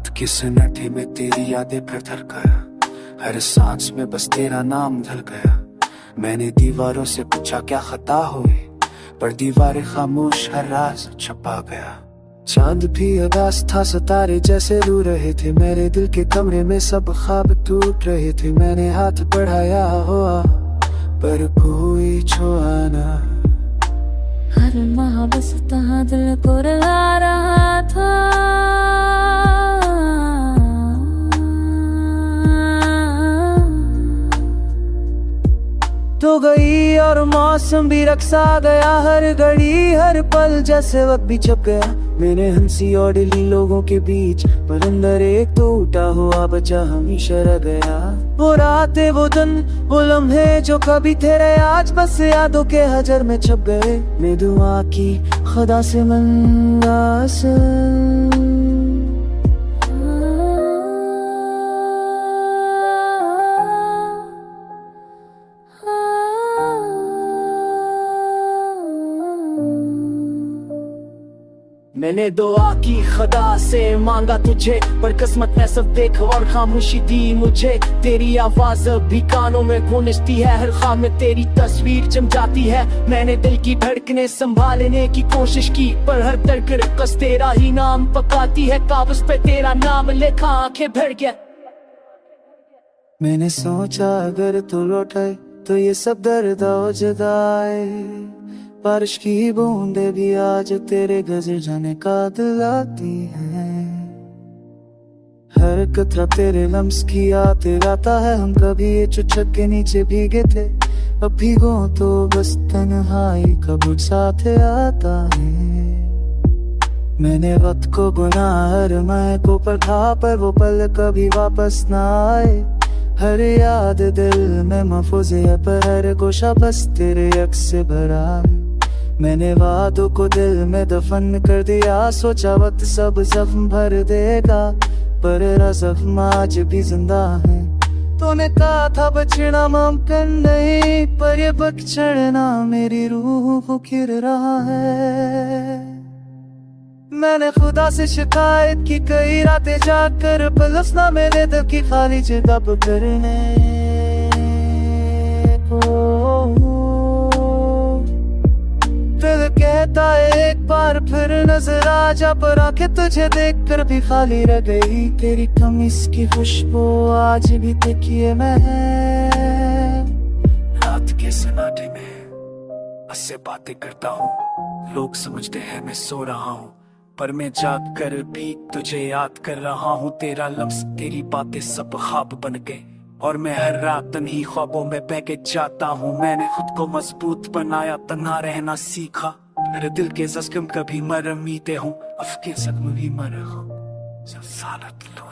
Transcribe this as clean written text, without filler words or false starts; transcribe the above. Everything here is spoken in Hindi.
रात की सन्नाटे में तेरी यादें फिर थर गया, हर सांस में बस तेरा नाम ढल गया। मैंने दीवारों से पूछा क्या खता हुई, पर दीवारें खामोश, हर राज छपा गया। चांद भी उदास था, सितारे जैसे रो रहे थे, मेरे दिल के कमरे में सब ख्वाब टूट रहे थे। मैंने हाथ बढ़ाया हुआ पर कोई छुआ ना, हर माह बस तहाँ दिल को रुला रहा था। तो गई और मौसम भी रक्सा गया, हर घड़ी हर पल जैसे वक्त भी छप गया। मैंने हंसी और दिली लोगों के बीच, पर अंदर एक टूटा हुआ बचा हमेशा रह गया। वो रातें, वो दिन, वो लम्हे जो कभी थे रहे, आज बस यादों के हजर में छप गए। मैं दुआ की खुदा से मंगा मैंने दुआ की खुदा से मांगा तुझे, पर किस्मत ने सब देख और खामोशी दी मुझे। तेरी आवाज भी कानों में गूंजती है, हर ख्वाब में तेरी तस्वीर चम जाती है। मैंने दिल की धड़कनें संभालने की कोशिश की, पर हर धड़कन तेरा ही नाम पकाती है। कागज पे तेरा नाम लिखा, आंखें भर गया। मैंने सोचा अगर तू लौटे तो ये सब दर्द हो जुदाई, बारिश की बूंदे भी आज तेरे गजर जाने का दिलाती है। हर कतरा तेरे लम्स की आते रहता है, हम कभी ये चुचक के नीचे भीगे थे, अब भीगो तो बस तन्हाई कब साथ आता है। मैंने वक्त को गुना हर मैं को पढ़ा, पर वो पल कभी वापस ना आए। हर याद दिल में महफूज है, पर हर गोशा बस तेरे अक्स से भरा है। मैंने वादों को दिल में दफन कर दिया, सोचा वक्त सब जख्म भर देगा, पर जख्म आज भी जिंदा है। तूने कहा था बचना मुमकिन नहीं, पर ये बचना मेरी रूह को घिर रहा है। मैंने खुदा से शिकायत की कई रातें जाकर, बलस ना मेरे दिल की खाली जगह करने को। दिल कहता है एक बार फिर नजर आ जा, पर आंखें तुझे देखकर भी खाली रह गई। तेरी कमीज की खुशबू आज भी तकिए में है। रात के सन्नाटे में ऐसे बातें करता हूँ, लोग समझते हैं मैं सो रहा हूँ, पर मैं जाग कर भी तुझे याद कर रहा हूँ। तेरा लफ्ज, तेरी बातें सब ख्वाब बन गए, और मैं हर रात इन्हीं ख्वाबों में बह के जाता हूँ। मैंने खुद को मजबूत बनाया, तन्हा रहना सीखा। मेरे दिल के जख्म कभी मरमीते हूँ, अफ के जख्म भी मर हो जब सालत लो।